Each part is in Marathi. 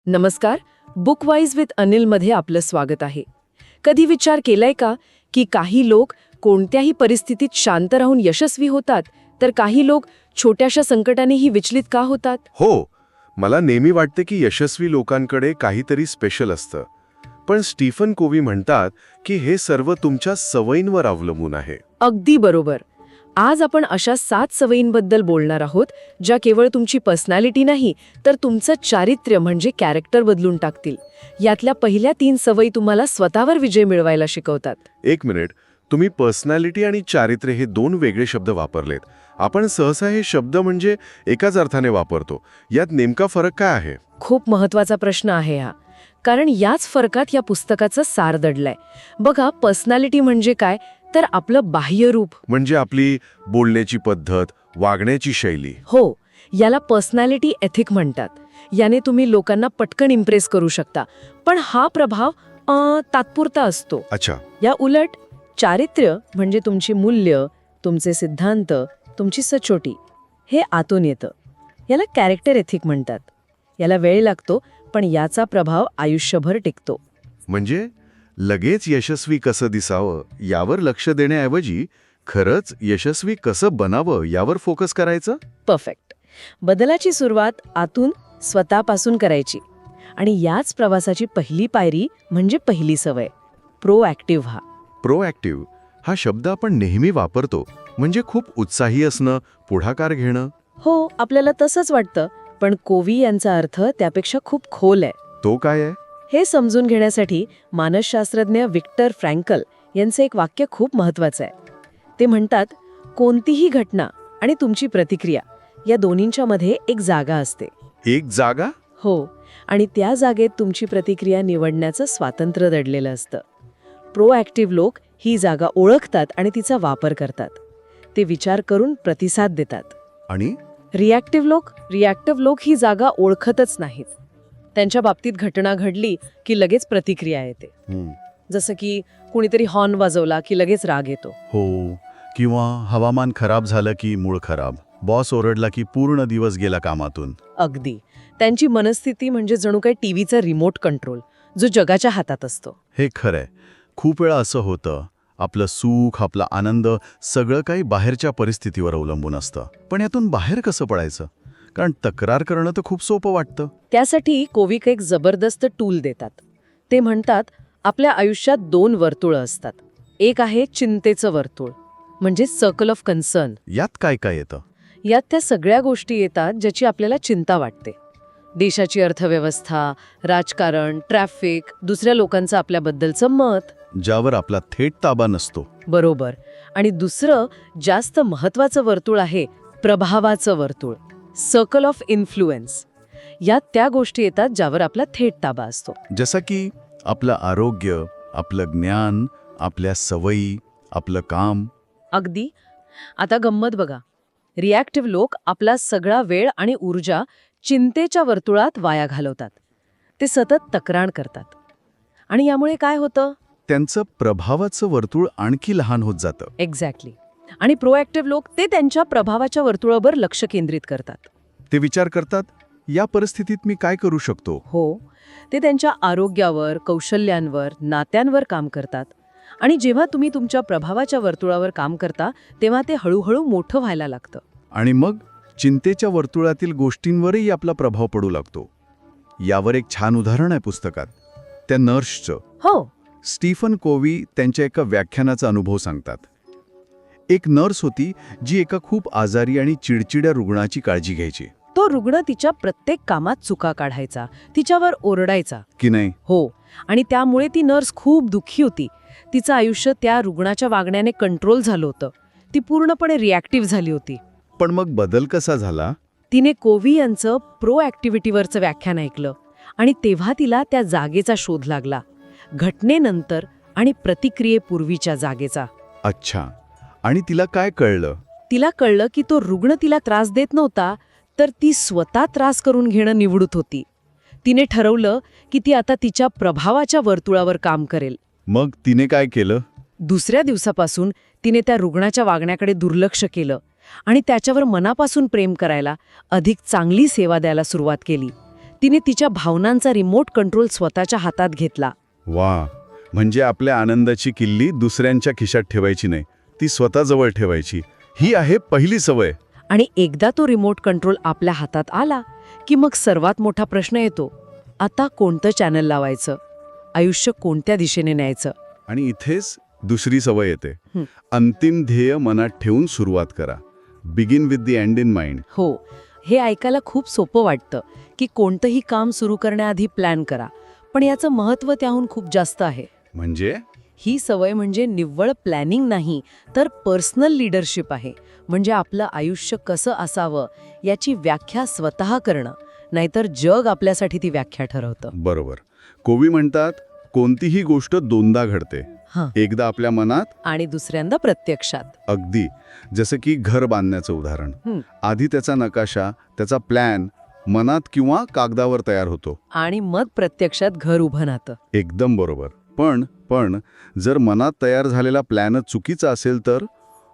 नमस्कार. बुकवाईज विथ अनिलमध्ये आपलं स्वागत आहे. कधी विचार केलाय का की काही लोक कोणत्याही परिस्थितीत शांत राहून यशस्वी होतात, तर काही लोक छोट्याशा संकटानेही विचलित का होतात? हो, मला नेहमी वाटते की यशस्वी लोकांकडे काहीतरी स्पेशल असतं. पण स्टीफन कोव्ही म्हणतात की हे सर्व तुमच्या सवयींवर अवलंबून आहे. अगदी बरोबर. आज आपण अशा 7 सवयींबद्दल बोलणार आहोत, ज्या केवळ तुमची पर्सनॅलिटी नाही, तर तुमचं चारित्र्य म्हणजे कॅरेक्टर बदलून टाकतील. यातल्या पहिल्या 3 सवयी तुम्हाला स्वतःवर विजय मिळवायला शिकवतात. एक मिनिट, तुम्ही पर्सनॅलिटी आणि चारित्र्य हे 2 वेगळे शब्द वापरलेत. आपण सहसा हे शब्द म्हणजे एकाच अर्थाने वापरतो. यात नेमका फरक काय आहे? खूप महत्वाचा प्रश्न आहे हा. कारण याच फरकात या पुस्तकाचं सार दडलंय. बघा, पर्सनॅलिटी म्हणजे काय, तर आपलं बाह्य रूप. म्हणजे आपली बोलण्याची पद्धत, वागण्याची शैली. हो, याला पर्सनॅलिटी एथिक म्हणतात. याने तुम्ही लोकांना पटकन इम्प्रेस करू शकता. पण हा प्रभाव तात्पुरता असतो. अच्छा. या उलट चारित्र्य म्हणजे तुमची मूल्य, तुमचे सिद्धांत, तुमची सचोटी, हे आतून येतं. याला कॅरेक्टर एथिक म्हणतात. याला वेळ लागतो, पण याचा प्रभाव आयुष्यभर टिकतो. म्हणजे लगेच यशस्वी कसं दिसावं यावर लक्ष देण्याऐवजी खरंच यशस्वी कसं बनावं यावर फोकस करायचं? परफेक्ट. बदलाची सुरुवात आतून स्वतःपासून करायची. आणि याच प्रवासाची पहिली पायरी म्हणजे पहिली सवय, प्रोॲक्टिव्ह व्हा. प्रोॲक्टिव्ह हा शब्द आपण नेहमी वापरतो, म्हणजे खूप उत्साही असणं, पुढाकार घेणं. हो, आपल्याला तसंच वाटतं, पण कोव्ही यांचा अर्थ त्यापेक्षा खूप खोल आहे. तो काय आहे? हे समजून घेण्यासाठी मानसशास्त्रज्ञ विक्टर फ्रँकल यांचं एक वाक्य खूप महत्वाचं आहे. ते म्हणतात, कोणतीही घटना आणि तुमची प्रतिक्रिया या दोन्हींच्या मध्ये एक जागा असते. एक जागा? हो, आणि त्या जागेत तुमची प्रतिक्रिया निवडण्याचं स्वातंत्र्य दडलेलं असतं. प्रोॲक्टिव्ह लोक ही जागा ओळखतात आणि तिचा वापर करतात. ते विचार करून प्रतिसाद देतात. आणि रिॲक्टिव्ह लोक ही जागा ओळखतच नाहीत. त्यांच्या बाबतीत घटना घडली की लगेच प्रतिक्रिया येते. जसं की कुणीतरी हॉर्न वाजवला की लगेच राग येतो. हो, किंवा हवामान खराब झालं की मूड खराब, बॉस ओरडला की पूर्ण दिवस गेला कामातून. अगदी. त्यांची मनस्थिती म्हणजे जणू काही टीव्हीचा रिमोट कंट्रोल, जो जगाच्या हातात असतो. हे खरंय. खूप वेळा असं होतं, आपलं सुख, आपला आनंद सगळं काही बाहेरच्या परिस्थितीवर अवलंबून असतं. पण यातून बाहेर कसं पडायचं? कारण तक्रार करणं तर खूप सोपं वाटतं. त्यासाठी कोव्ही एक जबरदस्त टूल देतात. ते म्हणतात, आपल्या आयुष्यात 2 वर्तुळं असतात. एक आहे चिंतेचं वर्तुळ, म्हणजे सर्कल ऑफ कन्सर्न. यात काय काय येतं? यात त्या सगळ्या गोष्टी येतात ज्याची आपल्याला चिंता वाटते. देशाची अर्थव्यवस्था, राजकारण, ट्रॅफिक, दुसऱ्या लोकांचं आपल्याबद्दलचं मत, ज्यावर आपला थेट ताबा नसतो. बरोबर. आणि दुसरं जास्त महत्वाचं वर्तुळ आहे प्रभावाचं वर्तुळ, सर्कल ऑफ इन्फ्लुएन्स. यात त्या गोष्टी येतात ज्यावर आपला थेट ताबा असतो. जसं की आपलं आरोग्य, आपलं ज्ञान, आपल्या सवयी, आपलं काम. अगदी. आता गंमत बघा. रिॲक्टिव्ह लोक आपला सगळा वेळ आणि ऊर्जा चिंतेच्या वर्तुळात वाया घालवतात. ते सतत तक्रार करतात. आणि यामुळे काय होतं? त्यांचं प्रभावाचं वर्तुळ आणखी लहान होत जातं. एक्झॅक्टली. आणि प्रोॲक्टिव्ह लोक ते त्यांच्या प्रभावाच्या वर्तुळावर लक्ष केंद्रित करतात. ते विचार करतात, या परिस्थितीत मी काय करू शकतो? हो, ते त्यांच्या आरोग्यावर, कौशल्यांवर, नात्यांवर काम करतात. आणि जेव्हा तुम्ही तुमच्या प्रभावाच्या वर्तुळावर काम करता, तेव्हा ते हळूहळू मोठं व्हायला लागतं. आणि मग चिंतेच्या वर्तुळातील गोष्टींवरही आपला प्रभाव पडू लागतो. यावर एक छान उदाहरण आहे पुस्तकात, त्या नर्सचं. हो. स्टीफन कोव्ही त्यांच्या एका व्याख्यानाचा अनुभव सांगतात. एक नर्स होती जी एका खूप आजारी आणि चिडचिड्या रुग्णाची काळजी घ्यायची. तो रुग्ण तिच्या प्रत्येक कामात चुका काढायचा, तिच्यावर ओरडायचा. की नाही? हो. आणि त्यामुळे ती नर्स खूप दुःखी होती. तिचं आयुष्य त्या रुग्णाच्या वागण्याने कंट्रोल झालं होतं. ती पूर्णपणे रिॲक्टिव्ह झाली होती. पण मग बदल कसा झाला? तिने कोव्ही यांचं प्रोॲक्टिव्हिटीवरचं व्याख्यान ऐकलं आणि तेव्हा तिला त्या जागेचा शोध लागला, घटनेनंतर आणि प्रतिक्रियेपूर्वीच्या जागेचा. अच्छा. आणि तिला काय कळलं? तिला कळलं की तो रुग्ण तिला त्रास देत नव्हता, तर ती स्वतः त्रास करून घेणं निवडत होती. तिने ठरवलं की ती आता तिच्या प्रभावाच्या वर्तुळावर काम करेल. मग तिने काय केलं? दुसऱ्या दिवसापासून तिने त्या रुग्णाच्या वागण्याकडे दुर्लक्ष केलं आणि त्याच्यावर मनापासून प्रेम करायला, अधिक चांगली सेवा द्यायला सुरुवात केली. तिने तिच्या भावनांचा रिमोट कंट्रोल स्वतःच्या हातात घेतला. वा, म्हणजे आपल्या आनंदाची किल्ली दुसऱ्यांच्या खिशात ठेवायची नाही, ती स्वतःजवळ ठेवायची. ही आहे पहिली सवय. आणि एकदा तो रिमोट कंट्रोल आपल्या हातात आला की मग सर्वात मोठा प्रश्न येतो, आता कोणतं चॅनल लावायचं, आयुष्य कोणत्या दिशेने न्यायचं. आणि इथेच दुसरी सवय येते. हं. अंतिम ध्येय मनात ठेवून सुरुवात करा. Begin with the and in mind. हो, हे ऐकायला खूप सोपं वाटतं की कोणतंही काम सुरू करण्याआधी प्लॅन करा, पण याचं महत्त्व त्याहून खूप जास्त आहे. म्हणजे ही सवय म्हणजे निव्वळ प्लॅनिंग नाही, तर पर्सनल लीडरशिप आहे. म्हणजे आपलं आयुष्य कसं असावं याची व्याख्या स्वतः करणं, नाहीतर जग आपल्यासाठी ती व्याख्या ठरवतं. बरोबर. कोवी म्हणतात, कोणतीही गोष्ट दोनदा घडते. हां. एकदा आपल्या मनात, आणि दुसऱ्यांदा प्रत्यक्षात. अगदी जसं की घर बांधण्याचं उदाहरण. हं. आधी त्याचा नकाशा, त्याचा प्लॅन मनात किंवा कागदावर तयार होतो. आणि मग प्रत्यक्षात घर उभं राहतं. एकदम बरोबर. पण जर मनात तयार झालेला प्लॅनच चुकीचा असेल तर,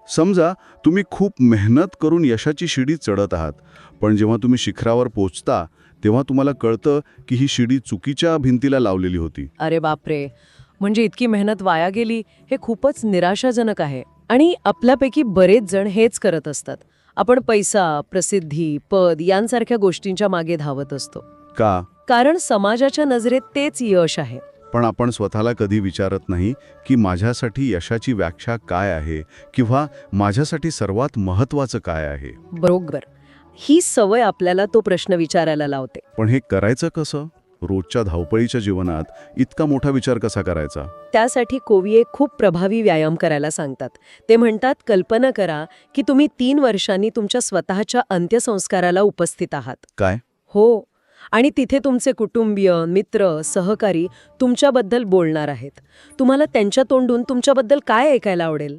समजा तुम्ही खूप मेहनत करून यशाची शिडी चढत आहात, पण जेव्हा तुम्ही शिखरावर पोहोचता तेव्हा तुम्हाला कळतं की ही शिडी चुकीच्या भिंतीला लावलेली होती. अरे बापरे, म्हणजे इतकी मेहनत वाया गेली, हे खूपच निराशाजनक आहे. आणि आपल्यापैकी बरेच जण हेच करत असतात. आपण पैसा, प्रसिद्धी, पद यांसारख्या गोष्टींच्या मागे धावत असतो, का? कारण समाजाच्या नजरेत तेच यश आहे. पण आपण स्वतःला कधी विचारत नाही की माझ्यासाठी यशाची व्याख्या काय आहे, किंवा माझ्यासाठी सर्वात महत्त्वाचं काय आहे. बरोबर. ही सवय आपल्याला तो प्रश्न विचारायला लावते. पण हे करायचं कसं? रोजच्या धावपळीच्या जीवनात इतका मोठा विचार कसा करायचा? त्यासाठी कोवी एक खूप प्रभावी व्यायाम करायला सांगतात. ते म्हणतात, कल्पना करा की तुम्ही 3 वर्षांनी तुमच्या स्वतःच्या अंत्यसंस्काराला उपस्थित आहात. काय? हो, आणि तिथे तुमचे कुटुंबीय, मित्र, सहकारी तुमच्याबद्दल बोलणार आहेत. तुम्हाला त्यांच्या तोंडून तुमच्याबद्दल काय ऐकायला आवडेल?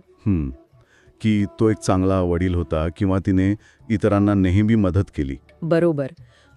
की तो एक चांगला वडील होता, किंवा तिने इतरांना नेहमी मदत केली. बरोबर.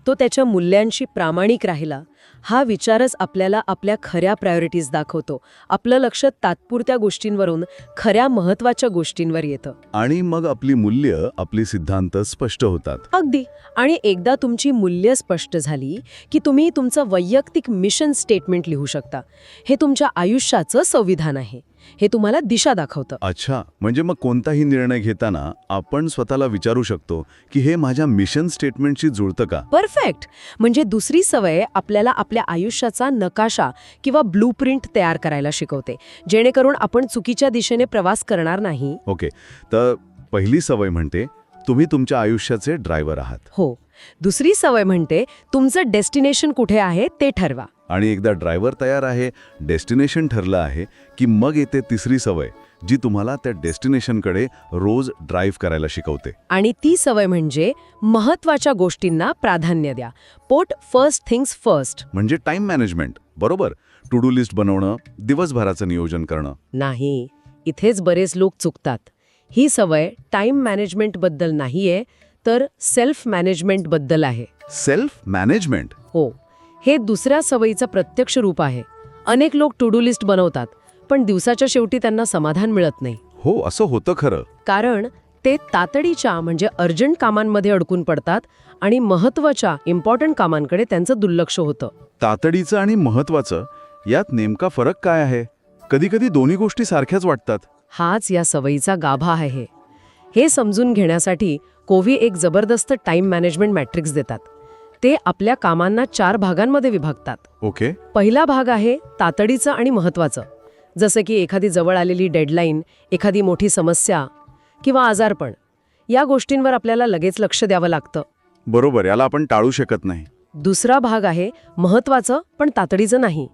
तो त्याच्या मूल्यांशी प्रामाणिक राहिला. हा विचारच आपल्याला आपल्या खऱ्या प्रायोरिटीज दाखवतो. आपलं लक्ष तात्पुरत्या गोष्टींवरून खऱ्या महत्त्वाच्या गोष्टींवर येतं. आणि मग आपली मूल्य, आपली सिद्धांत स्पष्ट होतात. अगदी. आणि एकदा तुमची मूल्य स्पष्ट झाली की तुम्ही तुमचं वैयक्तिक मिशन स्टेटमेंट लिहू शकता. हे तुमच्या आयुष्याचं संविधान आहे. हे तुम्हाला दिशा दाखवतं. अच्छा, म्हणजे मग कोणताही निर्णय घेताना आपण स्वतःला विचारू शकतो की हे माझ्या मिशन स्टेटमेंटशी जुळतं का? परफेक्ट. म्हणजे दुसरी सवय आपल्याला आपल्या आयुष्याचा नकाशा किंवा ब्लूप्रिंट तयार करायला शिकवते, जेणेकरून आपण चुकीच्या दिशेने प्रवास करणार नाही. ओके, तर पहिली सवय म्हणते तुम्ही तुमच्या आयुष्याचे ड्रायव्हर आहात. हो. दुसरी सवय म्हणते तुमचं डेस्टिनेशन कुठे आहे ते ठरवा. आणि एकदा ड्रायव्हर तयार आहे, डेस्टिनेशन ठरलं आहे, की मग येते तिसरी सवय, जी तुम्हाला त्या डेस्टिनेशनकडे रोज ड्राईव्ह करायला शिकवते. आणि ती सवय म्हणजे महत्त्वाच्या गोष्टींना प्राधान्य द्या. पोट फर्स्ट थिंग्स फर्स्ट. म्हणजे टाइम मॅनेजमेंट. बरोबर. टू डू लिस्ट बनवणं, दिवसभराचं नियोजन करणं. नाही, इथेच बरेच लोक चुकतात. ही सवय टाइम मॅनेजमेंटबद्दल नाहीये, तर सेल्फ मॅनेजमेंटबद्दल आहे. Self management? हो, हे दुसऱ्या सवयीचं प्रत्यक्ष रूप आहे. अनेक लोक टू डू लिस्ट बनवतात, पण दिवसाच्या शेवटी त्यांना समाधान मिळत नाही. हो, असं होतं खरं. कारण ते तातडीच्या म्हणजे अर्जंट कामांमध्ये अडकून पडतात आणि महत्त्वाच्या इम्पॉर्टंट कामांकडे त्यांचं दुर्लक्ष होतं. तातडीचं आणि महत्त्वाचं यात नेमका फरक काय आहे? कधीकधी दोन्ही गोष्टी सारख्याच वाटतात. हाच या सवयीचा गाभा आहे. हे समजून घेण्यासाठी कोवी एक जबरदस्त टाइम मॅनेजमेंट मॅट्रिक्स देतात. ते आपल्या कामांना 4 भागांमध्ये विभागतात. ओके. पहिला भाग आहे तातडीचं आणि महत्त्वाचं, जसं की एखादी जवळ आलेली डेडलाईन, एखादी मोठी समस्या किंवा आजारपण. या गोष्टींवर आपल्याला लगेच लक्ष द्यावं लागतं. बरोबर, याला आपण टाळू शकत नाही. दुसरा भाग आहे महत्त्वाचं पण तातडीचं नाही,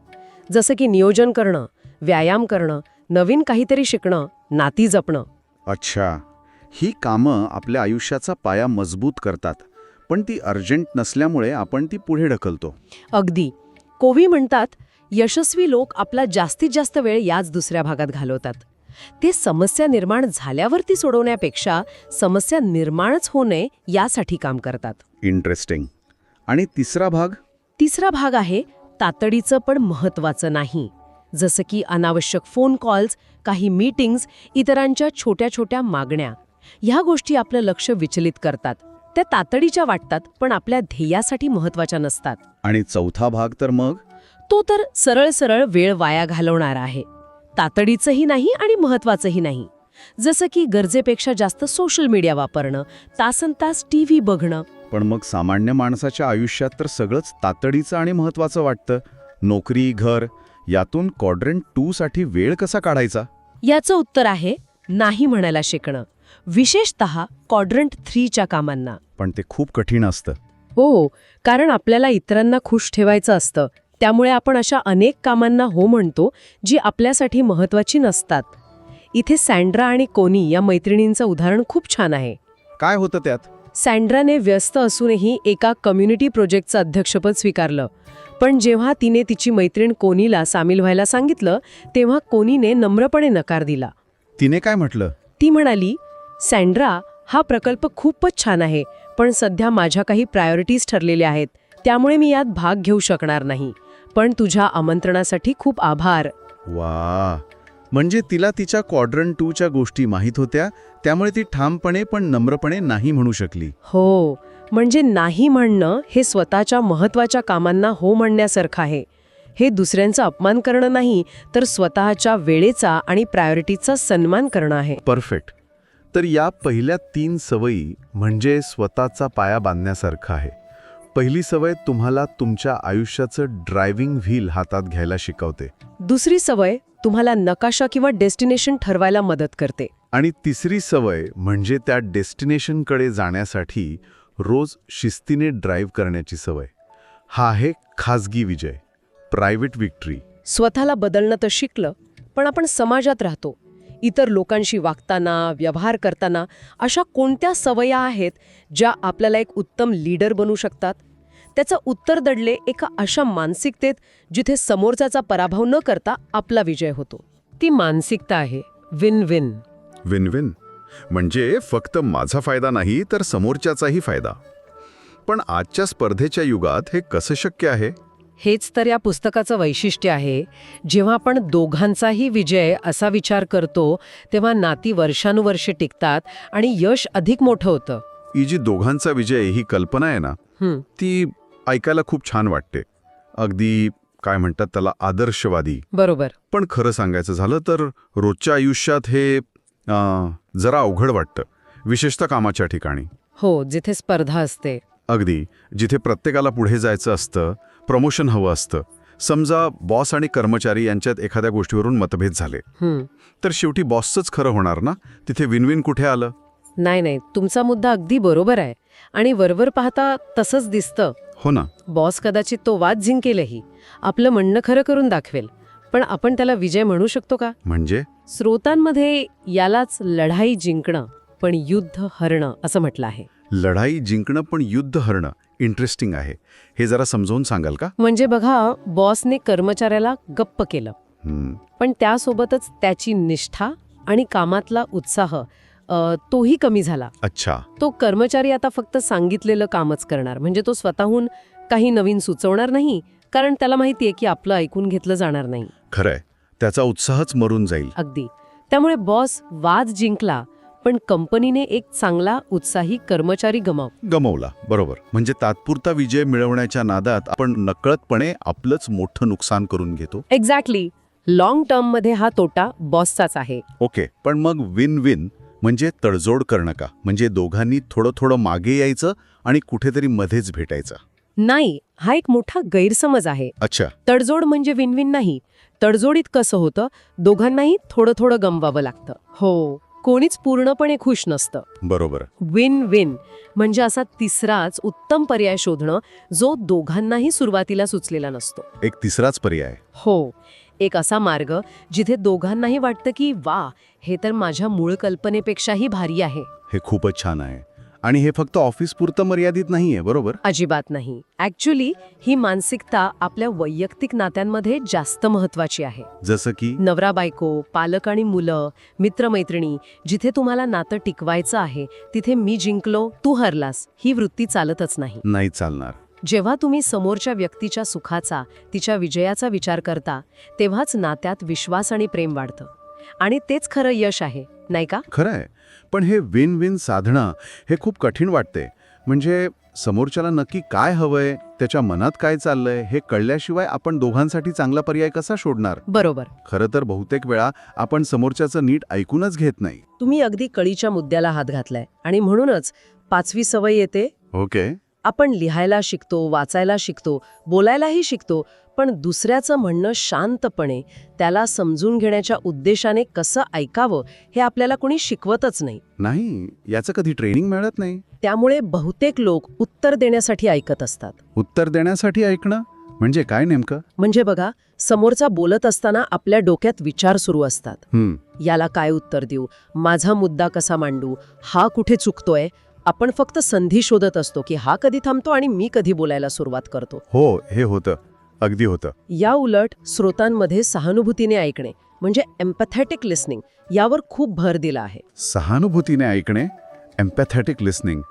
जसं की नियोजन करणं, व्यायाम करणं, नवीन काहीतरी शिकणं, नाती जपणं. अच्छा, ही कामं आपल्या आयुष्याचा पाया मजबूत करतात, पण ती अर्जंट नसल्यामुळे आपण ती पुढे ढकलतो. अगदी. कोवी म्हणतात, यशस्वी लोक आपला जास्तीत जास्त वेळ याच दुसऱ्या भागात घालवतात. ते समस्या निर्माण झाल्यावरती सोडवण्यापेक्षा समस्या निर्माणच होऊ नये यासाठी काम करतात. इंटरेस्टिंग. आणि तिसरा भाग? तिसरा भाग आहे तातडीचं पण महत्त्वाचं नाही, जसं की अनावश्यक फोन कॉल्स, काही मीटिंग्स, इतरांच्या छोट्या छोट्या मागण्या. ह्या गोष्टी आपलं लक्ष विचलित करतात. त्या तातडीच्या वाटतात पण आपल्या ध्येयासाठी महत्वाच्या नसतात. आणि चौथा भाग तर मग तो तर सरळ सरळ वेळ वाया घालवणारा आहे. तातडीचंही नाही आणि महत्वाचंही नाही. जसं की गरजेपेक्षा जास्त सोशल मीडिया वापरणं, तासनतास टीव्ही बघणं. पण मग सामान्य माणसाच्या आयुष्यात तर सगळंच तातडीचं आणि महत्त्वाचं वाटतं. नोकरी, घर, यातून क्वाड्रंट 2 साठी वेळ कसा काढायचा? याचं उत्तर आहे नाही म्हणायला शिकणं, विशेषतः क्वाड्रंट 3च्या कामांना. पण ते खूप कठीण असतं. हो, कारण आपल्याला इतरांना खुश ठेवायचं असतं. त्यामुळे आपण अशा अनेक कामांना हो म्हणतो जी आपल्यासाठी महत्वाची नसतात. इथे सँड्रा आणि कोनी या मैत्रिणींचं उदाहरण खूप छान आहे. काय होतं त्यात? सँड्राने व्यस्त असूनही एका कम्युनिटी प्रोजेक्टचं अध्यक्षपद स्वीकारलं. पण जेव्हा तिने तिची मैत्रीण कोनीला सामील व्हायला सांगितलं तेव्हा कोनीने नम्रपणे नकार दिला. तिने काय म्हटलं? ती म्हणाली, सँड्रा, हा प्रकल्प खूपच छान आहे, पण सध्या माझ्या काही प्रायोरिटीज ठरलेल्या आहेत, त्यामुळे मी यात भाग घेऊ शकणार नाही. पण तुझ्या आमंत्रणासाठी खूप आभार. वा, म्हणजे तिला तिच्या क्वाड्रंट 2च्या गोष्टी माहीत होत्या, त्यामुळे ती ठामपणे पण नम्रपणे नाही म्हणू शकली. हो, म्हणजे नाही म्हणणं हे स्वतःच्या महत्वाच्या कामांना हो म्हणण्यासारखं आहे. हे दुसऱ्यांचा अपमान करणं नाही, तर स्वतःच्या वेळेचा आणि प्रायोरिटीचा सन्मान करणं आहे. परफेक्ट. तर या पहिल्या 3 सवयी म्हणजे स्वतःचा पाया बांधण्यासारखं आहे. पहिली सवय तुम्हाला तुमच्या आयुष्याचं ड्रायव्हिंग व्हील हातात घ्यायला शिकवते. दुसरी सवय तुम्हाला नकाशा किंवा डेस्टिनेशन ठरवायला मदत करते. आणि तिसरी सवय म्हणजे त्या डेस्टिनेशनकडे जाण्यासाठी रोज शिस्तीने ड्राईव्ह करण्याची सवय. हा आहे खाजगी विजय, प्रायव्हेट विक्ट्री. स्वतःला बदलणं तर शिकलं, पण आपण समाजात राहतो. इतर लोकांशी वागताना, व्यवहार करताना अशा कोणत्या सवयी आहेत ज्या आपल्याला एक उत्तम लीडर बनवू शकतात? त्याचं उत्तर दडले एका अशा मानसिकतेत जिथे समोरच्याचा पराभव न करता आपला विजय होतो. ती मानसिकता आहे विन विन. विन विन म्हणजे फक्त माझा फायदा नाही तर समोरच्याचाही फायदा. पण आजच्या स्पर्धेच्या युगात हे कसं शक्य आहे? हेच तर या पुस्तकाचं वैशिष्ट्य आहे. जेव्हा आपण दोघांचाही विजय असा विचार करतो तेव्हा नाती वर्षानुवर्षे टिकतात आणि यश अधिक मोठं होतं. ही जी दोघांचा विजय ही कल्पना आहे ना, ती ऐकायला खूप छान वाटते. अगदी काय म्हणतात त्याला, आदर्शवादी. बरोबर. पण खरं सांगायचं झालं तर रोजच्या आयुष्यात हे जरा अवघड वाटतं, विशेषतः कामाच्या ठिकाणी. हो, जिथे स्पर्धा असते. अगदी, जिथे प्रत्येकाला पुढे जायचं असतं, प्रमोशन हवं असतं. समजा बॉस आणि कर्मचारी यांच्यात एखाद्या गोष्टीवरून मतभेद झाले, तर शेवटी बॉसचंच खरं होणार ना. तिथे विन विन कुठे आलं? नाही, तुमचा मुद्दा अगदी बरोबर आहे. आणि वरवर पाहता तसंच दिसतं. हो ना. बॉस कदाचित तो वाद जिंकेलही, आपलं म्हणणं खरं करून दाखवेल, पण आपण त्याला विजय म्हणू शकतो का? म्हणजे स्रोतांमध्ये यालाच लढाई जिंकणं पण युद्ध हरणं असं म्हटलं आहे. लढाई जिंकणं पण युद्ध हरणं इंटरेस्टिंग आहे. हे जरा समजावून सांगाल का? म्हणजे बघा, बॉसने कर्मचाऱ्याला गप्प केलं, पण त्यासोबतच त्याची निष्ठा आणि कामातला उत्साह तोही कमी झाला. अच्छा. तो कर्मचारी आता फक्त सांगितलेलं कामच करणार, म्हणजे तो स्वतःहून काही नवीन सुचवणार नाही, कारण त्याला माहितीये की आपलं ऐकून घेतलं जाणार नाही. खरंय, त्याचा उत्साहच मरून जाईल. अगदी. त्यामुळे बॉस वाद जिंकला, पण कंपनीने एक चांगला उत्साही कर्मचारी गमावला. बरोबर. म्हणजे तात्पुरता विजय मिळवण्याच्या नादात आपण नकळतपणे आपलंच मोठं नुकसान करून घेतो. एक्झॅक्टली. लॉंग टर्ममध्ये हा तोटा बॉसचाच आहे. ओके, पण मग विन विन म्हणजे तडजोड करणं का? म्हणजे दोघांनी थोडं थोडं मागे यायचं आणि कुठेतरी मध्येच भेटायचं? नाही, हा एक मोठा गैरसमज आहे. अच्छा. तडजोड म्हणजे विन विन नाही. तडजोडीत कसं होतं, दोघांनाही थोडं थोडं गमवावं लागतं. हो, कोणीच पूर्णपणे खुश नसतं. बरोबर. विन विन म्हणजे असा तिसराच उत्तम पर्याय शोधणं जो दोघांनाही सुरुवातीला सुचलेला नसतो. एक तिसराच पर्याय. हो, एक असा मार्ग जिथे दोघांनाही वाटतं की वा, हे तर माझ्या मूळ कल्पनेपेक्षाही भारी आहे. हे खूपच छान आहे. आणि हे फक्त ऑफिसपुरतं मर्यादित नाहीये. बरोबर. अजिबात नाही. ॲक्च्युली ही मानसिकता आपल्या वैयक्तिक नात्यांमध्ये जास्त महत्वाची आहे. जसं की नवरा बायको, पालक आणि मुलं, मित्रमैत्रिणी, जिथे तुम्हाला नातं टिकवायचं आहे तिथे मी जिंकलो तू हरलास ही वृत्ती चालतच नाही. नाही चालणार. जेव्हा तुम्ही समोरच्या व्यक्तीच्या सुखाचा, तिच्या विजयाचा विचार करता, तेव्हाच नात्यात विश्वास आणि प्रेम वाढतं. आणि तेच खरं यश आहे, नाही का? खरंय. पण हे विन विन साधणं हे खूप कठीण वाटते. म्हणजे समोरच्याला नक्की काय हवंय, त्याच्या मनात काय चाललंय हे कळल्याशिवाय आपण दोघांसाठी चांगला पर्याय कसा शोधणार? बरोबर. खरं तर बहुतेक वेळा आपण समोरच्याचं नीट ऐकूनच घेत नाही. तुम्ही अगदी कळीच्या मुद्द्याला हात घातलाय आणि म्हणूनच 5वी सवय येते. ओके. आपण लिहायला शिकतो, वाचायला शिकतो, बोलायलाही शिकतो, पण दुसऱ्याचं म्हणणं शांतपणे त्याला समजून घेण्याच्या उद्देशाने कसं ऐकावं हे आपल्याला कोणी शिकवतच नाही. नाही, याचं कधी ट्रेनिंग मिळत नाही. त्यामुळे बहुतेक लोक उत्तर देण्यासाठी ऐकत असतात. उत्तर देण्यासाठी ऐकणं म्हणजे काय नेमकं? म्हणजे बघा, समोरचा बोलत असताना आपल्या डोक्यात विचार सुरू असतात. याला काय उत्तर देऊ, माझा मुद्दा कसा मांडू, हा कुठे चुकतोय. आपण फक्त संधी शोधत असतो की हा कधी थांबतो आणि मी कधी बोलायला सुरुवात करतो. हो, हे होतं, अगदी होतं. या उलट श्रोतांमध्ये सहानुभूतीने ऐकणे म्हणजे एम्पॅथेटिक लिसनिंग यावर खूप भर दिला आहे. सहानुभूतीने ऐकणे, एम्पॅथेटिक लिसनिंग,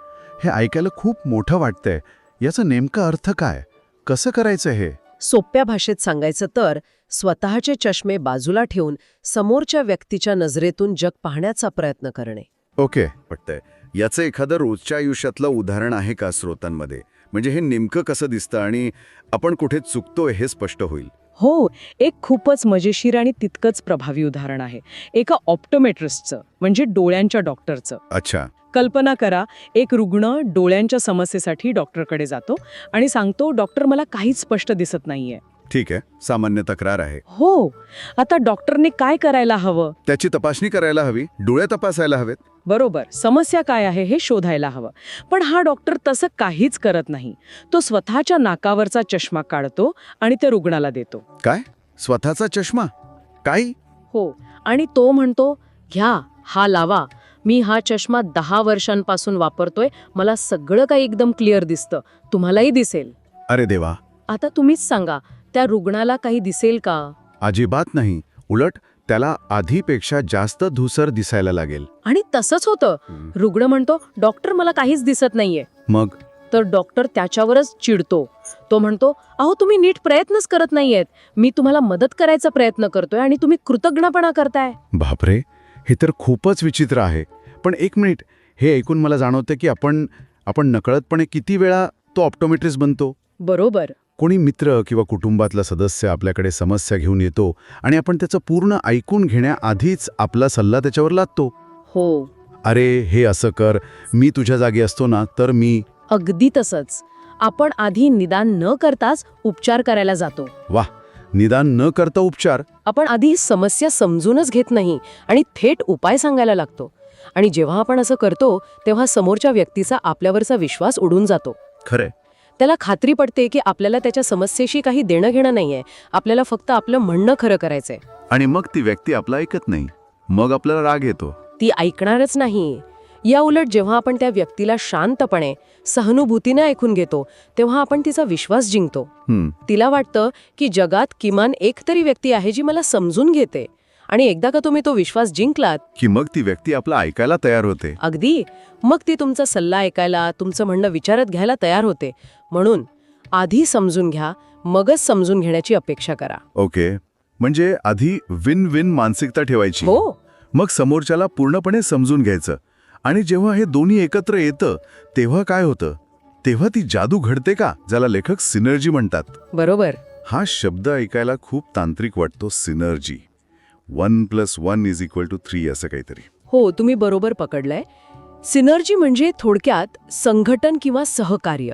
हे ऐकायला खूप मोठं वाटतंय. याचा नेमका अर्थ काय? कसं करायचं हे? सोप्या भाषेत सांगायचं तर स्वतःचे चष्मे बाजूला ठेवून समोरच्या व्यक्तीच्या नजरेतून जग पाहण्याचा प्रयत्न करणे. ओके. वाटतंय. याचं एखादं रोजच्या आयुष्यातलं उदाहरण आहे का श्रोतांमध्ये? म्हणजे हे नेमकं कसं दिसतं आणि आपण कुठे चुकतोय हे स्पष्ट होईल. हो, एक खूपच मजेशीर आणि तितकंच प्रभावी उदाहरण आहे. एका ऑप्टोमेट्रिस्टचं, म्हणजे डोळ्यांच्या डॉक्टरचं. अच्छा. कल्पना करा, एक रुग्ण डोळ्यांच्या समस्येसाठी डॉक्टरकडे जातो आणि सांगतो, डॉक्टर मला काहीच स्पष्ट दिसत नाहीये. ठीक आहे, सामान्य तक्रार आहे. हो, आता डॉक्टरने काय करायला हवं? त्याची तपासणी करायला हवी, डोळे तपासायला हवेत. बरोबर, समस्या काय आहे हे शोधायला हवं. पण हा डॉक्टर तसं काहीच करत नाही. तो स्वतःच्या नाकावरचा चष्मा काढतो आणि त्या रुग्णाला देतो. काय? स्वतःचा चष्मा? काही? हो, आणि तो म्हणतो, घ्या, हा लावा. मी हा चष्मा 10 वर्षांपासून वापरतोय. मला सगळं काही एकदम क्लिअर दिसतं. तुम्हालाही दिसेल. अरे देवा. आता तुम्हीच सांगा, त्या रुग्णाला काही दिसेल का? अजिबात नाही. उलट त्याला आधीपेक्षा जास्त धूसर दिसायला लागेल. आणि तसंच होतं. रुग्ण म्हणतो, डॉक्टर मला काहीच दिसत नाहीये. मग तर डॉक्टर त्याच्यावरच चिडतो. तो म्हणतो, अहो तुम्ही नीट प्रयत्नच करत नाहीयेत. मी तुम्हाला मदत करायचा प्रयत्न करतोय आणि तुम्ही कृतज्ञपणा करताय. बापरे, हे तर खूपच विचित्र आहे. पण एक मिनिट, हे ऐकून मला जाणवतं की आपण नकळतपणे किती वेळा तो ऑप्टोमेट्रिस्ट बनतो. बरोबर. कोणी मित्र किंवा कुटुंबातला सदस्य आपल्याकडे समस्या घेऊन येतो आणि आपण त्याचं पूर्ण ऐकून घेण्याआधीच आपला सल्ला त्याच्यावर लादतो. हो, अरे हे असं कर, मी तुझ्या जागी असतो ना तर मी. अगदी तसंच. आपण आधी निदान न करताच उपचार करायला जातो. वाह, निदान न करता उपचार. आपण आधी समस्या समजूनच घेत नाही आणि थेट उपाय सांगायला लागतो. आणि जेव्हा आपण असं करतो तेव्हा समोरच्या व्यक्तीचा आपल्यावरचा विश्वास उडून जातो. खरंय. त्याला खात्री पडते की आपल्याला त्याच्या समस्येशी काही देणं घेणं नाहीये. आपल्याला फक्त आपलं म्हणणं खरं करायचंय. आणि मग ती व्यक्ती आपलं ऐकत नाही. मग आपल्याला राग येतो. ती ऐकणारच नाही. या उलट जेव्हा आपण त्या व्यक्तीला शांतपणे, सहानुभूतीने ऐकून घेतो तेव्हा आपण तिचा विश्वास जिंकतो. तिला वाटतं की जगात किमान एक तरी व्यक्ती आहे जी मला समजून घेते. आणि एकदा का तुम्ही तो विश्वास जिंकलात की मग ती व्यक्ती आपलं ऐकायला तयार होते. अगदी, मग ती तुमचा सल्ला ऐकायला, तुमचं म्हणणं विचारात घ्यायला तयार होते. म्हणून आधी समजून घ्या, मगच समजून घेण्याची अपेक्षा करा. ओके, म्हणजे आधी विन विन मानसिकता ठेवायची. हो, मग समोरच्याला पूर्णपणे समजून घ्यायचं. आणि जेव्हा हे दोन्ही एकत्र येतं तेव्हा काय होतं? तेव्हा ती जादू घडते का, ज्याला लेखक सिनर्जी म्हणतात. बरोबर. हा शब्द ऐकायला खूप तांत्रिक वाटतो, सिनर्जी. 1+1=3 असं काहीतरी. हो, तुम्ही बरोबर पकडलंय. सिनर्जी म्हणजे थोडक्यात संघटन किंवा सहकार्य.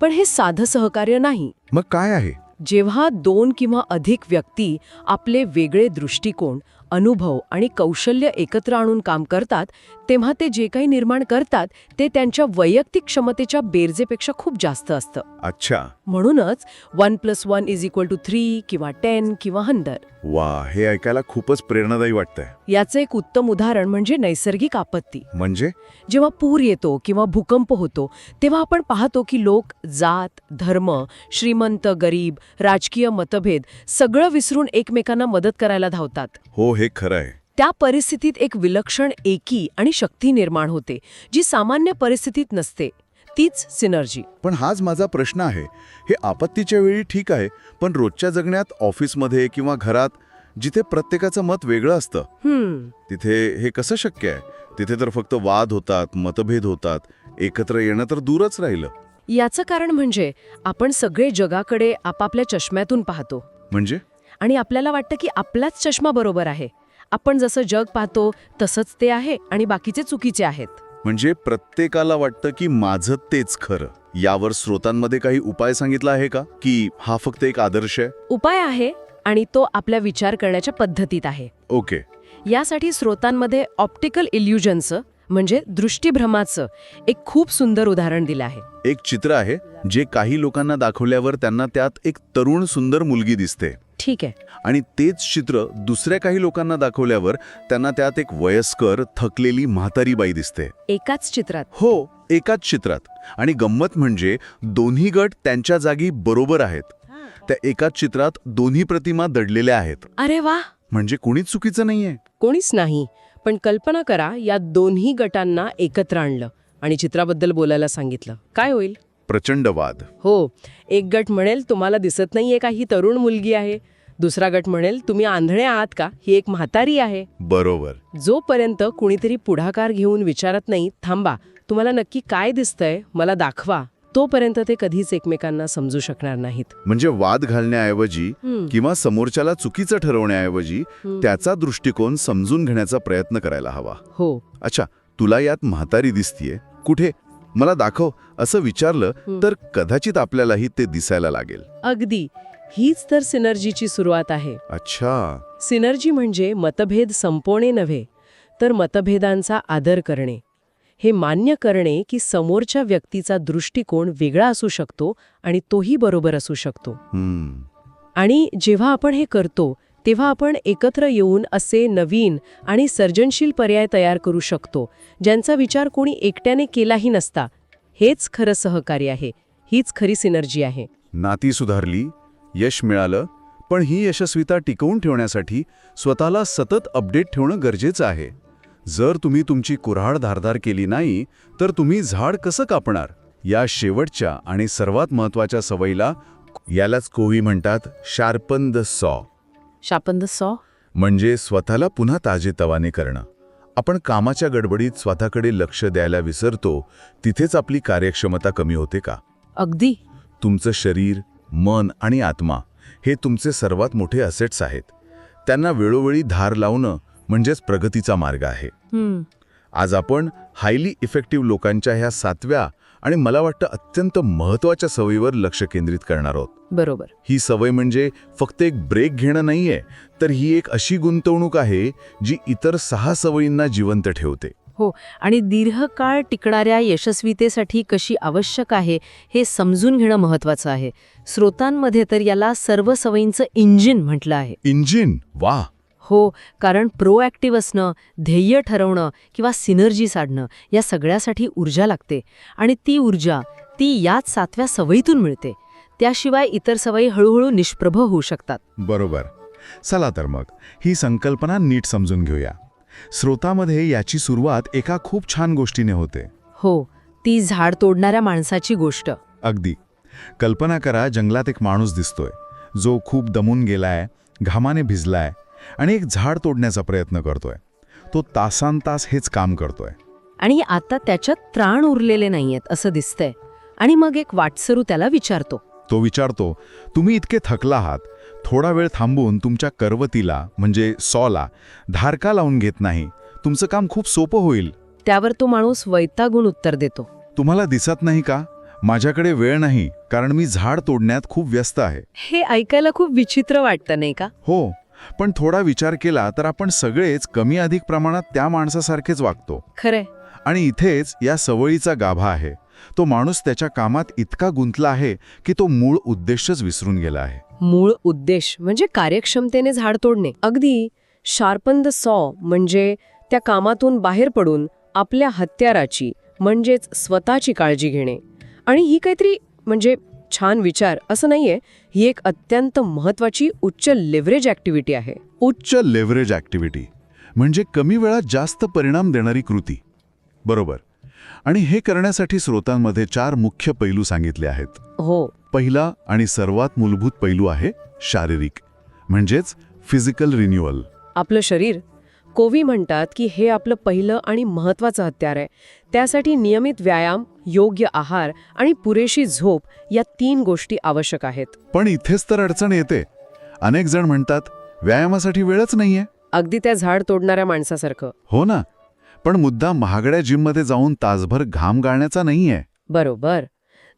पण हे साधं सहकार्य नाही. मग काय आहे? जेव्हा 2 किंवा अधिक व्यक्ती आपले वेगळे दृष्टिकोन, अनुभव आणि कौशल्य एकत्र आणून काम करतात तेव्हा ते जे काही निर्माण करतात ते त्यांच्या वैयक्तिक क्षमतेच्या बेरजेपेक्षा खूप जास्त असतं. अच्छा. म्हणूनच 1+1=3 किंवा 10 किंवा 100. वा, हे ऐकायला खूपच प्रेरणादायी वाटतंय. याचं एक उत्तम उदाहरण म्हणजे नैसर्गिक आपत्ती. म्हणजे जेव्हा पूर येतो किंवा भूकंप होतो तेव्हा आपण पाहतो की लोक जात, धर्म, श्रीमंत, गरीब, राजकीय मतभेद सगळं विसरून एकमेकांना मदत करायला धावतात. हो, हे खरं आहे. त्या परिस्थितीत एक विलक्षण एकी आणि शक्ती निर्माण होते जी सामान्य परिस्थितीत नसते. तीच सिनर्जी. पण हाच माझा प्रश्न आहे. हे आपत्तीच्या वेळी ठीक आहे, पण रोजच्या जगण्यात, ऑफिसमध्ये किंवा घरात जिथे प्रत्येकाचं मत वेगळं असतं तिथे हे कसं शक्य आहे? तिथे तर फक्त वाद होतात, मतभेद होतात, एकत्र येणं तर दूरच राहिलं. याचं कारण म्हणजे आपण सगळे जगाकडे आपापल्या चष्म्यातून पाहतो म्हणजे आणि आपल्याला वाटतं की आपलाच चष्मा बरोबर आहे. आपण जसं जग पाहतो तसंच ते आहे आणि बाकीचे चुकीचे आहेत. म्हणजे प्रत्येकाला वाटतं की माझं तेच खरं. यावर स्रोतांमध्ये काही उपाय सांगितला आहे का, की हा फक्त एक आदर्श आहे? उपाय आहे आणि तो आपल्या विचार करण्याच्या पद्धतीत आहे. ओके. यासाठी स्रोतांमध्ये ऑप्टिकल इल्युजनचं म्हणजे दृष्टिभ्रमाचं एक खूप सुंदर उदाहरण दिलं आहे. एक चित्र आहे जे काही लोकांना दाखवल्यावर त्यांना त्यात एक तरुण सुंदर मुलगी दिसते, ठीक आहे. आणि तेच चित्र दुसऱ्या काही लोकांना दाखवल्यावर त्यांना त्यात एक वयस्कर थकलेली म्हातारी बाई दिसते. एकाच चित्रात. हो, एकाच चित्रात. आणि गंमत म्हणजे दोन्ही गट त्यांच्या जागी बरोबर आहेत. त्या एकाच चित्रात दोन्ही प्रतिमा दडलेल्या आहेत. अरे वा. म्हणजे कोणीच चुकीचं नाहीये. कोणीच नाही. पण कल्पना करा, या दोन्ही गटांना एकत्र आणलं आणि चित्राबद्दल बोलायला सांगितलं. काय होईल? प्रचंड वाद. हो, एक गट म्हणेल तुम्हाला दिसत नाहीये का ही तरुण मुलगी आहे. दुसरा गट म्हणेल तुम्ही आंधळे आहात का, ही एक म्हातारी आहे. बरोबर. जोपर्यंत कुणीतरी पुढाकार घेऊन विचारत नाही, थांबा तुम्हाला नक्की काय दिसतंय मला दाखवा, तोपर्यंत ते कधीच एकमेकांना समजू शकणार नाहीत. म्हणजे वाद घालण्याऐवजी किंवा समोरच्याला चुकीचं ठरवण्याऐवजी त्याचा दृष्टिकोन समजून घेण्याचा प्रयत्न करायला हवा. हो. अच्छा, तुला यात म्हातारी दिसतीये, कुठे, मला दाखव, असं विचारलं तर कदाचित आपल्यालाही ते दिसायला लागेल. अगदी. हीच तर सिनर्जीची सुरुवात आहे. अच्छा. सिनर्जी म्हणजे मतभेद संपवणे नव्हे, तर मतभेदांचा आदर करणे. हे मान्य करणे की समोरच्या व्यक्तीचा दृष्टिकोन वेगळा असू शकतो आणि तोही बरोबर असू शकतो. आणि जेव्हा आपण हे करतो तेव्हा आपण एकत्र येऊन असे नवीन आणि सर्जनशील पर्याय तयार करू शकतो, ज्यांचा विचार कोणी एकट्याने केलाही नसता. हेच खरं सहकार्य आहे. हीच खरी सिनर्जी आहे. नाती सुधारली, यश मिळालं, पण ही यशस्वीता टिकवून ठेवण्यासाठी स्वतःला सतत अपडेट ठेवणं गरजेचं आहे. जर तुम्ही तुमची कुऱ्हाड धारदार केली नाही तर तुम्ही झाड कसं कापणार? या शेवटच्या आणि सर्वात महत्त्वाच्या सवयीला, यालाच कोवी म्हणतात, शार्पन द सॉ. शार्पन द सॉ म्हणजे स्वतःला पुन्हा ताजेतवाने करणं. आपण कामाच्या गडबडीत स्वतःकडे लक्ष द्यायला विसरतो, तिथेच आपली कार्यक्षमता कमी होते का? अगदी. तुमचं शरीर, मन आणि आत्मा हे तुमचे सर्वात मोठे असेट्स आहेत. त्यांना वेळोवेळी धार लावणं म्हणजेच प्रगतीचा मार्ग आहे. आज आपण हायली इफेक्टिव्ह लोकांच्या ह्या 7व्या आणि मला वाटतं अत्यंत महत्त्वाच्या सवयीवर लक्ष केंद्रित करणार आहोत. बरोबर. ही सवय म्हणजे फक्त एक ब्रेक घेणं नाहीये, तर ही एक अशी गुंतवणूक आहे जी इतर 6 सवयींना जिवंत ठेवते. हो, आणि दीर्घकाळ टिकणाऱ्या यशस्वीतेसाठी कशी आवश्यक आहे हे समजून घेणं महत्त्वाचं आहे. स्रोतांमध्ये तर याला सर्व सवयींचं इंजिन म्हटलं आहे. इंजिन? वा. हो, कारण प्रोॲक्टिव्ह असणं, ध्येय ठरवणं किंवा सिनर्जी साधणं या सगळ्यासाठी ऊर्जा लागते आणि ती ऊर्जा याच 7व्या सवयीतून मिळते. त्याशिवाय इतर सवयी हळूहळू निष्प्रभ होऊ शकतात. बरोबर. चला तर मग ही संकल्पना नीट समजून घेऊया. स्रोतामध्ये याची सुरुवात एका खूप छान गोष्टीने होते. हो, ती झाड तोडणाऱ्या माणसाची गोष्ट. अगदी. कल्पना करा, जंगलात एक माणूस दिसतोय जो खूप दमून गेलाय, घामाने भिजलाय आणि एक झाड तोडण्याचा प्रयत्न करतोय. तो तासांतास हेच काम करतोय आणि आता त्याच्यात त्राण उरलेले नाहीयेत असं दिसतंय. आणि मग एक वाटसरू त्याला विचारतो. तो विचारतो, तुम्ही इतके थकला आहात, थोडा वेळ थांबून तुमच्या करवतीला म्हणजे सॉला धार का लावून घेत नाही? तुमचं काम खूप सोपं होईल. त्यावर तो माणूस वैतागून उत्तर देतो, तुम्हाला दिसत नाही का? माझ्याकडे वेळ नाही, कारण मी झाड तोडण्यात खूप व्यस्त आहे. हे ऐकायला खूप विचित्र वाटतं नाही का? हो, पण थोडा विचार केला तर आपण सगळेच कमी अधिक प्रमाणात त्या माणसासारखेच वागतो. खरंय. आणि इथेच या सवयीचा गाभा आहे. तो माणूस त्याच्या कामात इतका गुंतला आहे की तो मूळ उद्देशच विसरून गेला आहे. मूळ उद्देश म्हणजे कार्यक्षमतेने झाड तोडणे. अगदी. शार्पन द सॉ म्हणजे त्या कामातून बाहेर पडून आपल्या हत्याराची म्हणजेच स्वतःची काळजी घेणे. आणि ही काहीतरी म्हणजे छान विचार असं नाहीये, ही एक अत्यंत महत्वाची उच्च लेव्हरेज ॲक्टिव्हिटी आहे. उच्च लेव्हरेज ॲक्टिव्हिटी म्हणजे कमी वेळात जास्त परिणाम देणारी कृती. बरोबर. आणि हे करण्यासाठी स्रोतांमध्ये 4 मुख्य पैलू सांगितले आहेत. हो. पहिला आणि सर्वात मूलभूत पैलू आहे शारीरिक, म्हणजेच फिजिकल रिन्युअल. आपलं शरीर, कोवी म्हणतात की हे आपलं पहिलं आणि महत्त्वाचं हत्यार आहे. त्यासाठी नियमित व्यायाम, योग्य आहार आणि पुरेशी झोप या 3 गोष्टी आवश्यक आहेत. पण इथेच तर अडचण येते. अनेक जण म्हणतात व्यायामासाठी वेळच नाहीये. अगदी त्या झाड तोडणाऱ्या माणसासारखं. हो ना, पण मुद्दा महागड्या जिममध्ये जाऊन तासभर घाम गाळण्याचा नाहीये. बरोबर.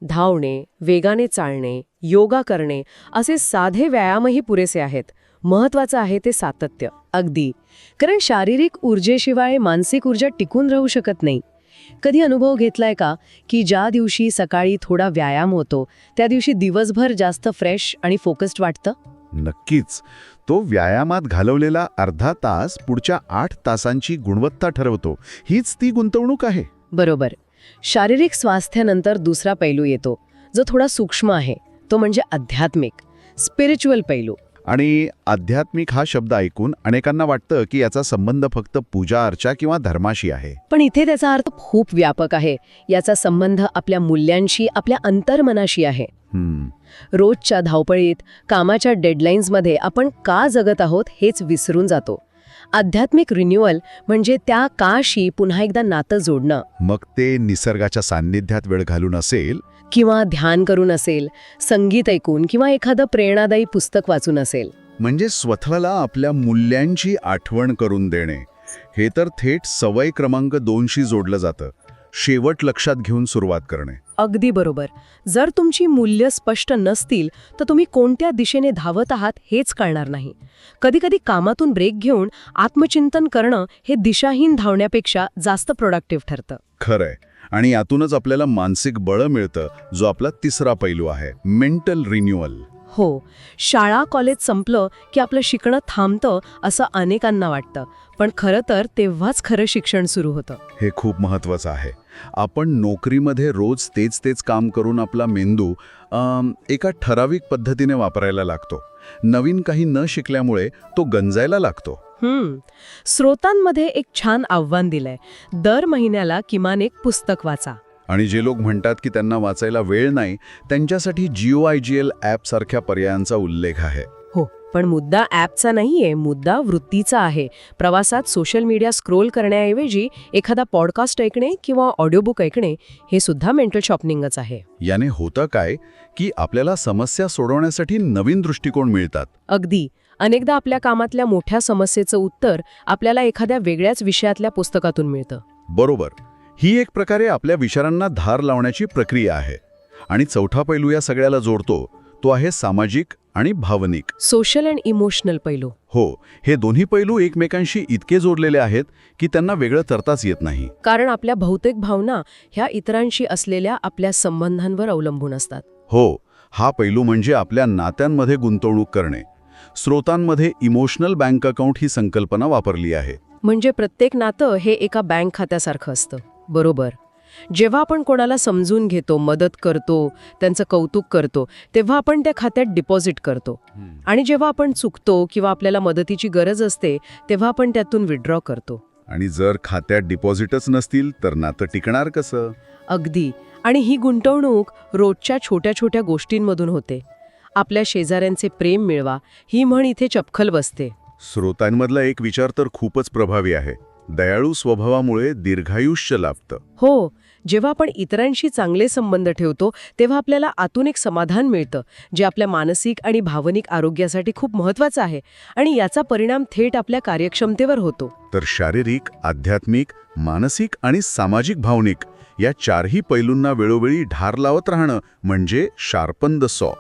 धावणे, वेगाने चालणे, योगा करणे असे साधे व्यायामही पुरेसे आहेत. महत्वाचं आहे ते सातत्य. अगदी. कारण शारीरिक ऊर्जेशिवाय मानसिक ऊर्जा टिकून राहू शकत नाही. कधी अनुभव घेतलाय का की ज्या दिवशी सकाळी थोडा व्यायाम होतो त्या दिवशी दिवसभर जास्त फ्रेश आणि फोकस्ड वाटतं? नक्कीच. तो व्यायामात घालवलेला अर्धा तास पुढच्या 8 तासांची गुणवत्ता ठरवतो. हीच ती गुंतवणूक आहे. बरोबर. शारीरिक स्वास्थ्यानंतर दुसरा पैलू येतो जो थोडा सूक्ष्म आहे. तो म्हणजे आध्यात्मिक, स्पिरिच्युअल पैलू. आणि आध्यात्मिक हा शब्द ऐकून अनेकांना वाटतं की याचा संबंध फक्त पूजा अर्चा किंवा धर्माशी आहे. पण इथे त्याचा अर्थ खूप व्यापक आहे. याचा संबंध आपल्या मूल्यांशी, आपल्या अंतर्मनाशी आहे. रोजच्या धावपळीत, कामाच्या डेडलाईन्समध्ये आपण का जगत आहोत हेच विसरून जातो. आध्यात्मिक रिन्युअल म्हणजे त्या काशी पुन्हा एकदा नातं जोडणं. मग ते निसर्गाच्या सान्निध्यात वेळ घालून असेल, किंवा ध्यान करून असेल, संगीत ऐकून किंवा एखादं प्रेरणादायी पुस्तक वाचून असेल. म्हणजे स्वतःला आपल्या मूल्यांची आठवण करून देणे. हे तर थेट सवय क्रमांक 2शी जोडलं जातं. शेवट लक्षात घेऊन सुरुवात करणे. अगदी बरोबर. जर तुमची मूल्य स्पष्ट नसतील तर तुम्ही कोणत्या दिशेने धावत आहात हेच कळणार नाही. कधीकधी कामातून ब्रेक घेऊन आत्मचिंतन करणं हे दिशाहीन धावण्यापेक्षा जास्त प्रोडक्टिव्ह ठरतं. खरंय. आणि यातूनच आपल्याला मानसिक बळ मिळतं, जो आपला तिसरा पैलू आहे, मेंटल रिन्युअल. हो, शाळा कॉलेज संपलं की आपलं शिकणं थांबतं असं अनेकांना वाटतं. पण खरं तर तेव्हाच खरं शिक्षण सुरू होतं. हे खूप महत्त्वाचं आहे. आपण नोकरीमध्ये रोज तेच काम करून आपला मेंदू एका ठराविक पद्धतीने वापरायला लागतो. नवीन काही न शिकल्यामुळे तो गंजायला लागतो. स्रोतांमध्ये एक छान आव्हान दिलंय. दर महिन्याला किमान एक पुस्तक वाचा. आणि जे लोक म्हणतात की त्यांना वाचायला वेळ नाही, त्यांच्यासाठी GOIGL ॲपसारख्या पर्यायांचा उल्लेख आहे. हो, पण मुद्दा ॲपचा नाहीये, मुद्दा वृत्तीचा आहे. प्रवासात सोशल मीडिया स्क्रोल करण्याऐवजी एखादा पॉडकास्ट ऐकणे किंवा ऑडिओबुक ऐकणे हे सुद्धा मेंटल शॉर्पनिंगच आहे. याने होतं काय की आपल्याला समस्या सोडवण्यासाठी नवीन दृष्टिकोन मिळतात. अगदी. अनेकदा आपल्या कामातल्या मोठ्या समस्येचं उत्तर आपल्याला एखाद्या वेगळ्याच विषयातल्या पुस्तकातून मिळतं. बरोबर. ही एक प्रकारे आपल्या विचारांना धार लावण्याची प्रक्रिया आहे. आणि चौथा पैलू या सगळ्याला जोडतो, तो आहे सामाजिक आणि भावनिक, सोशल अँड इमोशनल पैलू. हो, हे दोन्ही पैलू एकमेकांशी इतके जोडलेले आहेत की त्यांना वेगळं करताच येत नाही. कारण आपल्या बहुतेक भावना ह्या इतरांशी असलेल्या आपल्या संबंधांवर अवलंबून असतात. हो, हा पैलू म्हणजे आपल्या नात्यांमध्ये गुंतवणूक करणे. स्रोतांमध्ये इमोशनल बँक अकाउंट ही संकल्पना वापरली आहे. म्हणजे प्रत्येक नातं हे एका बँक खात्यासारखं असतं. बरोबर. जेव्हा आपण कोणाला समजून घेतो, मदत करतो, त्यांचं कौतुक करतो, तेव्हा आपण त्या खात्यात डिपॉझिट करतो. आणि जेव्हा आपण चुकतो किंवा आपल्याला मदतीची गरज असते तेव्हा आपण त्यातून विड्रॉ करतो. आणि जर खात्यात डिपॉझिटच नसतील तर नातं टिकणार कसं? अगदी. आणि ही गुंतवणूक रोजच्या छोट्या छोट्या गोष्टींमधून होते. आपल्या शेजाऱ्यांचे प्रेम मिळवा ही म्हण इथे चपखल बसते. स्रोतांमधला एक विचार तर खूपच प्रभावी आहे. दयाळू स्वभावामुळे दीर्घायुष्य लाभतं. हो, जेव्हा आपण इतरांशी चांगले संबंध ठेवतो तेव्हा आपल्याला आतून एक समाधान मिळतं, जे आपल्या मानसिक आणि भावनिक आरोग्यासाठी खूप महत्त्वाचं आहे. आणि याचा परिणाम थेट आपल्या कार्यक्षमतेवर होतो. तर शारीरिक, आध्यात्मिक, मानसिक आणि सामाजिक भावनिक या 4ही पैलूंना वेळोवेळी ढार लावत राहणं म्हणजे शार्पन द सॉ.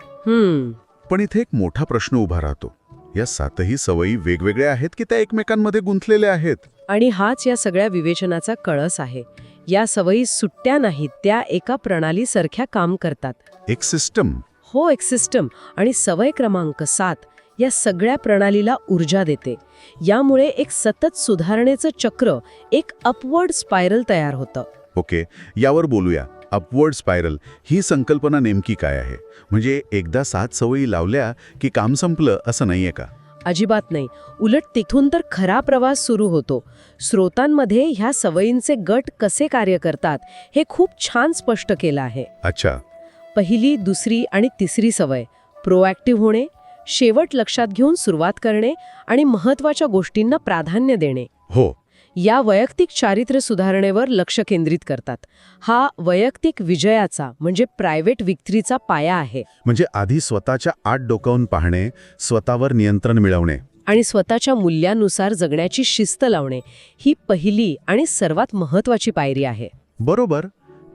पण इथे एक मोठा प्रश्न उभा राहतो. या 7ही सवयी वेगवेगळ्या आहेत की त्या एकमेकांमध्ये गुंतलेल्या आहेत? आणि हाच या सगळ्या विवेचनाचा कळस आहे. या सवयी सुट्ट्या नाहीत, त्या एका प्रणालीसारख्या काम करतात. एक सिस्टम. हो, एक सिस्टम. आणि सवय क्रमांक 7 या सगळ्या प्रणालीला ऊर्जा देते. यामुळे एक सतत सुधारणेचं चक्र, एक अपवर्ड स्पायरल तयार होतं. ओके, यावर बोलूया. अपवर्ड स्पायरल ही संकल्पना नेमकी काय आहे? म्हणजे एकदा 7 सवयी लावल्या की काम संपलं असं नाहीये का? अजिबात नाही. उलट तिथून तर खरा प्रवास सुरू होतो. स्रोतांमध्ये ह्या सवयींचे गट कसे कार्य करतात हे खूप छान स्पष्ट केलं आहे. अच्छा. पहिली, दुसरी आणि तिसरी सवय प्रोॲक्टिव्ह होणे, शेवट लक्षात घेऊन सुरुवात करणे आणि महत्त्वाच्या गोष्टींना प्राधान्य देणे हो. या वैयक्तिक चारित्र्य सुधारणेवर लक्ष केंद्रित करतात. हा वैयक्तिक विजयाचा म्हणजे प्रायव्हेट विक्ट्रीचा पाया आहे म्हणजे आधी स्वतःच्या आत डोकावून पाहणे, स्वतःवर नियंत्रण मिळवणे. आणि स्वतःच्या मूल्यानुसार जगण्याची शिस्त लावणे ही पहिली आणि सर्वात महत्त्वाची पायरी आहे. बरोबर.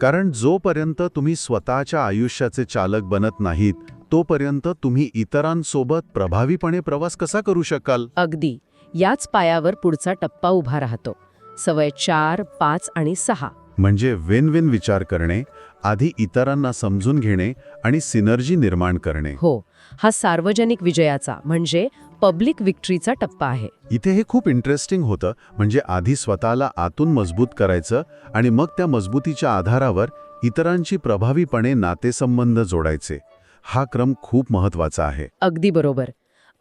कारण जोपर्यंत तुम्ही स्वतःच्या आयुष्याचे चालक बनत नाहीत, तोपर्यंत तुम्ही इतरांसोबत प्रभावीपणे प्रवास कसा करू शकाल? अगदी याच पायावर पुढचा टप्पा उभा राहतो. सवय 4, 5 आणि 6. म्हणजे विन विन विचार करणे, आधी इतरांना समजून घेणे आणि सिनर्जी निर्माण करणे. हो, हा सार्वजनिक विजयाचा म्हणजे पब्लिक विक्ट्रीचा टप्पा आहे. इथे हे खूप इंटरेस्टिंग होतं. म्हणजे आधी स्वतःला आतून मजबूत करायचं आणि मग त्या मजबूतीच्या आधारावर इतरांशी प्रभावीपणे नातेसंबंध जोडायचे. हा क्रम खूप महत्वाचा आहे. अगदी बरोबर.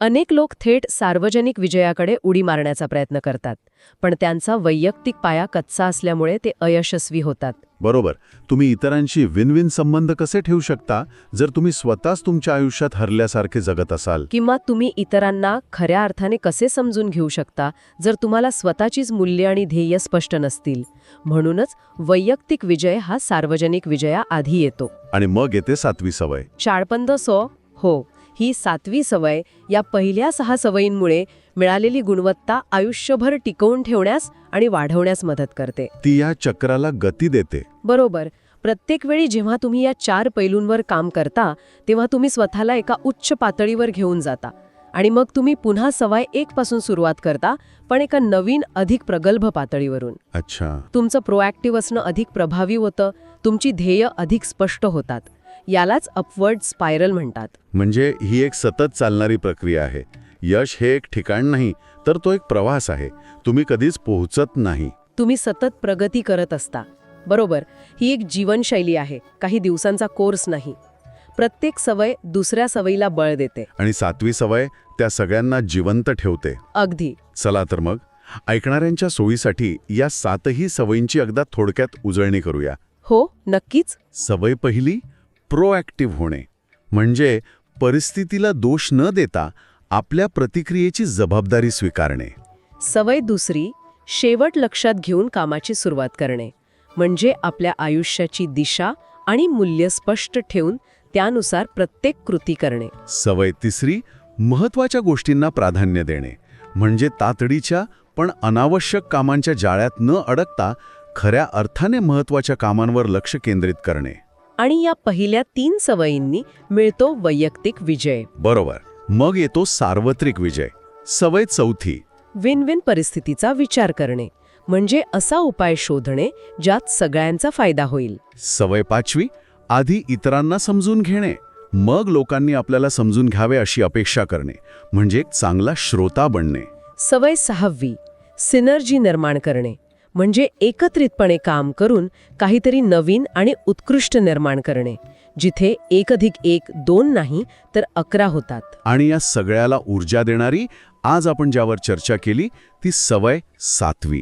अनेक लोक थेट सार्वजनिक विजयाकडे उडी मारण्याचा प्रयत्न करतात, पण त्यांचा वैयक्तिक पाया कच्चा असल्यामुळे ते अयशस्वी होतात. बरोबर. तुम्ही इतरांशी विन विन संबंध कसे ठेवू शकता जर तुम्ही स्वतःच तुमच्या आयुष्यात हरल्यासारखे जगत असाल? किंवा तुम्ही इतरांना खऱ्या अर्थाने कसे समजून घेऊ शकता जर तुम्हाला स्वतःचीच मूल्ये आणि ध्येय स्पष्ट नसतील? म्हणूनच वैयक्तिक विजय हा सार्वजनिक विजयाआधी येतो. आणि मग येते 7वी सवय. शाळपंद सो. हो, ही 7वी सवय या पहिल्या 6 सवयींमुळे मिळालेली गुणवत्ता आयुष्यभर टिकवून ठेवण्यास आणि वाढवण्यास मदत करते. ती या चक्राला गती देते. बरोबर. प्रत्येक वेळी जेव्हा तुम्ही या 4 पैलूंवर काम करता तेव्हा तुम्ही स्वतःला एका उच्च पातळीवर घेऊन जाता आणि मग तुम्ही पुन्हा सवय 1 पासून सुरुवात करता, पण एका नवीन अधिक प्रगल्भ पातळीवरून. अच्छा. तुमचं प्रोॲक्टिव्ह असणं अधिक प्रभावी होतं, तुमची ध्येय अधिक स्पष्ट होतात. यालाच अपवर्ड स्पायरल म्हणतात. म्हणजे ही एक सतत चालणारी प्रक्रिया आहे. यश हे एक ठिकाण नाही, तर तो एक प्रवास आहे. तुम्ही कधीच पोहोचत नाही. तुम्ही सतत प्रगती करत असता. बरोबर. ही एक जीवनशैली आहे, काही दिवसांचा कोर्स नाही. प्रत्येक सवय दुसऱ्या सवयीला बळ देते. आणि 7वी सवय त्या सगळ्यांना जिवंत ठेवते. अगदी. चला तर मग ऐकणाऱ्यांच्या सोयीसाठी या 7ही सवयींची अगदा थोडक्यात उजळणी करूया. हो, नक्कीच. सवय पहिली, प्रोॲक्टिव्ह होणे. म्हणजे परिस्थितीला दोष न देता आपल्या प्रतिक्रियेची जबाबदारी स्वीकारणे. सवय दुसरी, शेवट लक्षात घेऊन कामाची सुरुवात करणे. म्हणजे आपल्या आयुष्याची दिशा आणि मूल्य स्पष्ट ठेवून त्यानुसार प्रत्येक कृती करणे. सवय तिसरी, महत्त्वाच्या गोष्टींना प्राधान्य देणे. म्हणजे तातडीच्या पण अनावश्यक कामांच्या जाळ्यात न अडकता खऱ्या अर्थाने महत्त्वाच्या कामांवर लक्ष केंद्रित करणे. आणि या पहिल्या 3 सवयींनी मिळतो वैयक्तिक विजय. बरोबर. मग येतो सार्वत्रिक विजय. सवय चौथी, विन विन परिस्थितीचा विचार करणे. म्हणजे असा उपाय शोधणे ज्यात सगळ्यांचा फायदा होईल. सवय पाचवी, आधी इतरांना समजून घेणे, मग लोकांनी आपल्याला समजून घ्यावे अशी अपेक्षा करणे. म्हणजे एक चांगला श्रोता बनणे. सवय 6वी, सिनर्जी निर्माण करणे. म्हणजे एकत्रितपणे काम करून काहीतरी नवीन आणि उत्कृष्ट निर्माण करणे, जिथे 1+1 2 नाही तर 11 होतात. आणि या सगळ्याला ऊर्जा देणारी आज आपण ज्यावर चर्चा केली ती सवय 7वी,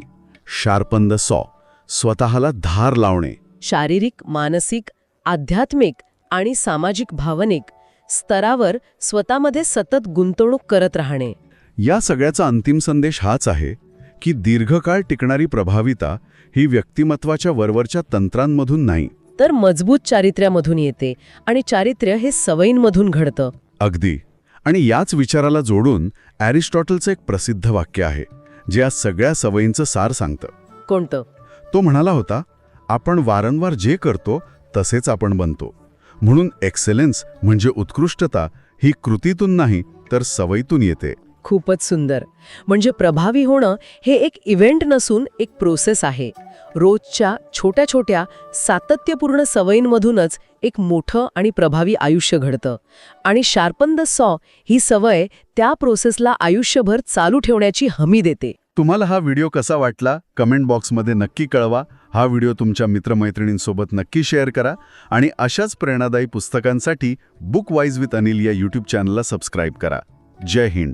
शार्पन द सॉ. स्वतःला धार लावणे. शारीरिक, मानसिक, आध्यात्मिक आणि सामाजिक भावनिक स्तरावर स्वतःमध्ये सतत गुंतवणूक करत राहणे. या सगळ्याचा अंतिम संदेश हाच आहे की दीर्घकाळ टिकणारी प्रभाविता ही व्यक्तिमत्वाच्या वरवरच्या तंत्रांमधून नाही, तर मजबूत चारित्र्यामधून येते आणि चारित्र्य हे सवयींमधून घडतं. अगदी. आणि याच विचाराला जोडून ॲरिस्टॉटलचं एक प्रसिद्ध वाक्य आहे जे या सगळ्या सवयींचं सार सांगतं. कोणतं? तो म्हणाला होता, आपण वारंवार जे करतो तसेच आपण बनतो. म्हणून एक्सेलन्स म्हणजे उत्कृष्टता ही कृतीतून नाही तर सवयीतून येते. खूपच सुंदर. म्हणजे प्रभावी होणं हे एक इव्हेंट नसून एक प्रोसेस आहे. रोजच्या छोट्या छोट्या सातत्यपूर्ण सवयींमधूनच एक मोठं आणि प्रभावी आयुष्य घडतं. आणि शार्पन द सॉ ही सवय त्या प्रोसेसला आयुष्यभर चालू ठेवण्याची हमी देते. तुम्हाला हा व्हिडिओ कसा वाटला कमेंट बॉक्समध्ये नक्की कळवा. हा व्हिडिओ तुमच्या मित्रमैत्रिणींसोबत नक्की शेअर करा आणि अशाच प्रेरणादायी पुस्तकांसाठी बुक वाईज विथ अनिल या यूट्यूब चॅनलला सबस्क्राईब करा. जय हिंद.